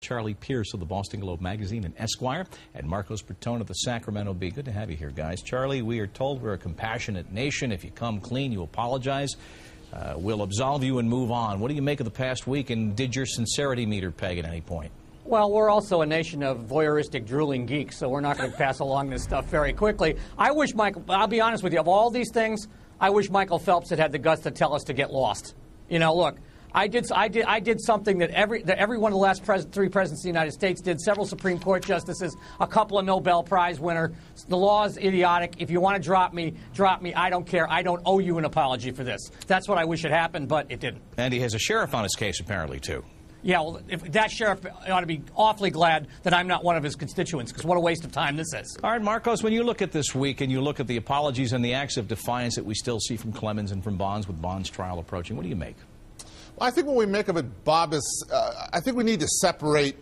Charlie Pierce of the Boston Globe Magazine and Esquire, and Marcos Bertone of the Sacramento Bee. Good to have you here, guys. Charlie, we are told we're a compassionate nation. If you come clean, you apologize. We'll absolve you and move on. What do you make of the past week, and did your sincerity meter peg at any point? Well, we're also a nation of voyeuristic, drooling geeks, so we're not going to pass along this stuff very quickly. I wish Michael, I'll be honest with you, of all these things, I wish Michael Phelps had the guts to tell us to get lost. You know, look, I did something that every one of the last three presidents of the United States did. Several Supreme Court justices, a couple of Nobel Prize winners. The law is idiotic. If you want to drop me, drop me. I don't care. I don't owe you an apology for this. That's what I wish had happened, but it didn't. And he has a sheriff on his case, apparently, too. Yeah, well, if that sheriff ought to be awfully glad that I'm not one of his constituents, because what a waste of time this is. All right, Marcos, when you look at this week and you look at the apologies and the acts of defiance that we still see from Clemens and from Bonds with Bonds' trial approaching, what do you make? Well, I think what we make of it, Bob, is I think we need to separate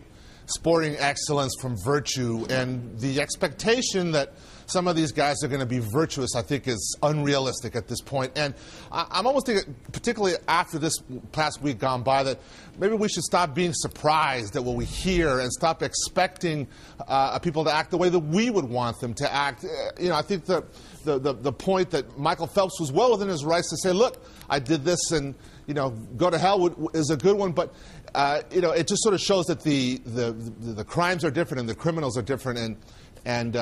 sporting excellence from virtue, and the expectation that some of these guys are going to be virtuous, I think, is unrealistic at this point. And I'm almost thinking, particularly after this past week gone by, that maybe we should stop being surprised at what we hear and stop expecting people to act the way that we would want them to act. You know, I think the point that Michael Phelps was well within his rights to say, look, I did this and, you know, go to hell is a good one, but you know, it just sort of shows that the crimes are different and the criminals are different, and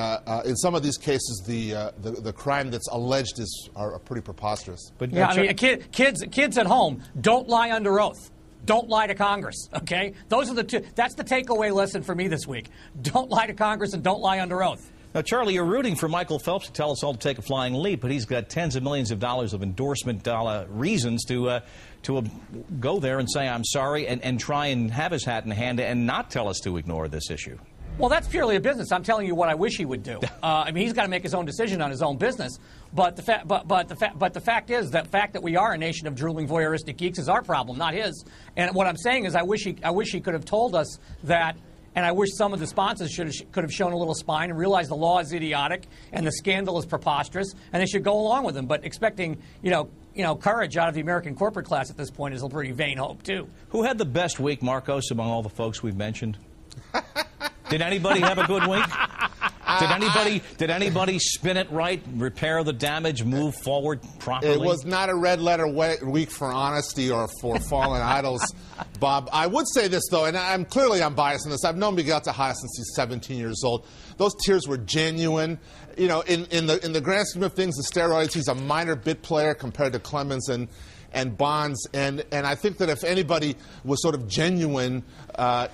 in some of these cases, the crime that's alleged are pretty preposterous. But yeah, I mean, kids at home, don't lie under oath. Don't lie to Congress. Okay, those are the two. That's the takeaway lesson for me this week. Don't lie to Congress and don't lie under oath. Now, Charlie, you're rooting for Michael Phelps to tell us all to take a flying leap, but he's got tens of millions of dollars of endorsement reasons to go there and say, I'm sorry, and try and have his hat in hand and not tell us to ignore this issue. Well, that's purely a business. I'm telling you what I wish he would do. I mean, he's got to make his own decision on his own business. But the fact is that we are a nation of drooling voyeuristic geeks is our problem, not his. And what I'm saying is, I wish he could have told us that. And I wish some of the sponsors could have shown a little spine and realized the law is idiotic and the scandal is preposterous, and they should go along with him. But expecting, you know, courage out of the American corporate class at this point is a pretty vain hope, too. Who had the best week, Marcos, among all the folks we've mentioned? Did anybody have a good week? Did anybody spin it right, repair the damage, move forward properly? It was not a red letter week for honesty or for fallen idols, Bob. I would say this, though, and I'm biased in this. I've known Miguel Tejada since he's 17 years old. Those tears were genuine. You know, in the grand scheme of things, the steroids, he's a minor bit player compared to Clemens and Bonds, and I think that if anybody was sort of genuine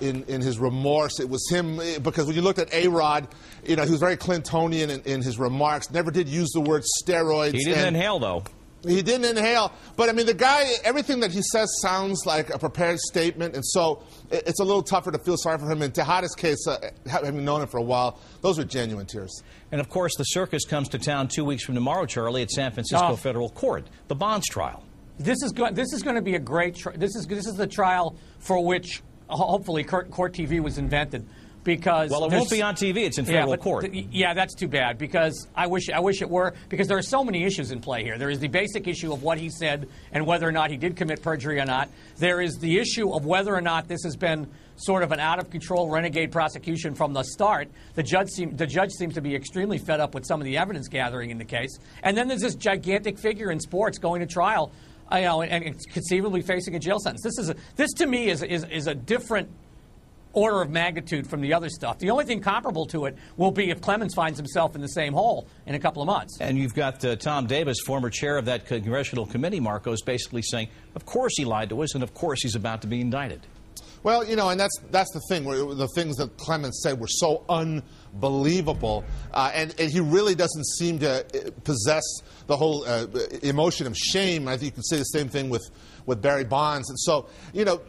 in his remorse, it was him, because when you looked at A-Rod, you know, he was very Clintonian in his remarks, never did use the word steroids. He didn't inhale, though. He didn't inhale, but I mean, the guy, everything that he says sounds like a prepared statement, and so it's a little tougher to feel sorry for him. In Tejada's case, having known him for a while, those were genuine tears. And of course, the circus comes to town 2 weeks from tomorrow, Charlie, at San Francisco Federal Court, the Bonds trial. This is going to be a great this is the trial for which hopefully Court TV was invented, because well, it won't be on TV. It's in federal court. Yeah, that's too bad, because I wish it were, because there are so many issues in play here. There is the basic issue of what he said and whether or not he did commit perjury or not. There is the issue of whether or not this has been sort of an out-of-control renegade prosecution from the start. The judge seems to be extremely fed up with some of the evidence gathering in the case. And then there's this gigantic figure in sports going to trial, you know, and conceivably facing a jail sentence. This to me is a different order of magnitude from the other stuff. The only thing comparable to it will be if Clemens finds himself in the same hole in a couple of months. And you've got Tom Davis, former chair of that congressional committee, Marcos, basically saying, of course he lied to us, and of course he's about to be indicted. Well, you know, and that's the thing. The things that Clemens said were so unbelievable, and he really doesn't seem to possess the whole emotion of shame. I think you could say the same thing with Barry Bonds. And so, you know,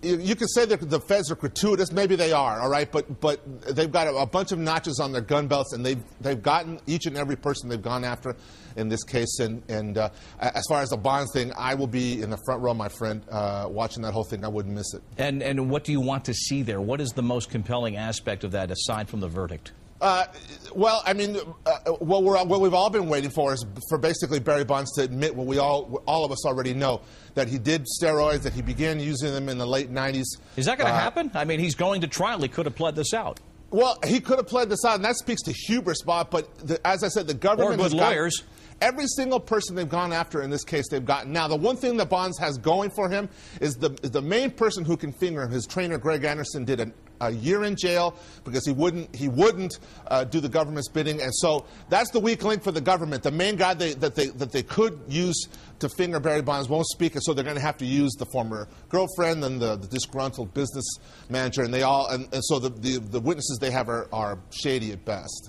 you could say that the feds are gratuitous. Maybe they are, all right, but they've got a bunch of notches on their gun belts, and they've gotten each and every person they've gone after in this case. And as far as the Bonds thing, I will be in the front row, my friend, watching that whole thing. I wouldn't miss it. And what do you want to see there? What is the most compelling aspect of that, aside from the verdict? Well, I mean, what we've all been waiting for is for basically Barry Bonds to admit what all of us already know, that he did steroids, that he began using them in the late 90s. Is that going to happen? I mean, he's going to trial. He could have pled this out. Well, he could have pled this out, and that speaks to hubris, Bob. But as I said, the government or good lawyers. Every single person they've gone after in this case, they've gotten. Now, the one thing that Bonds has going for him is the main person who can finger him. His trainer, Greg Anderson, did a year in jail because he wouldn't do the government's bidding, and so that's the weak link for the government. The main guy that they could use to finger Barry Bonds won't speak, and so they're going to have to use the former girlfriend and the disgruntled business manager, and so the witnesses they have are shady at best.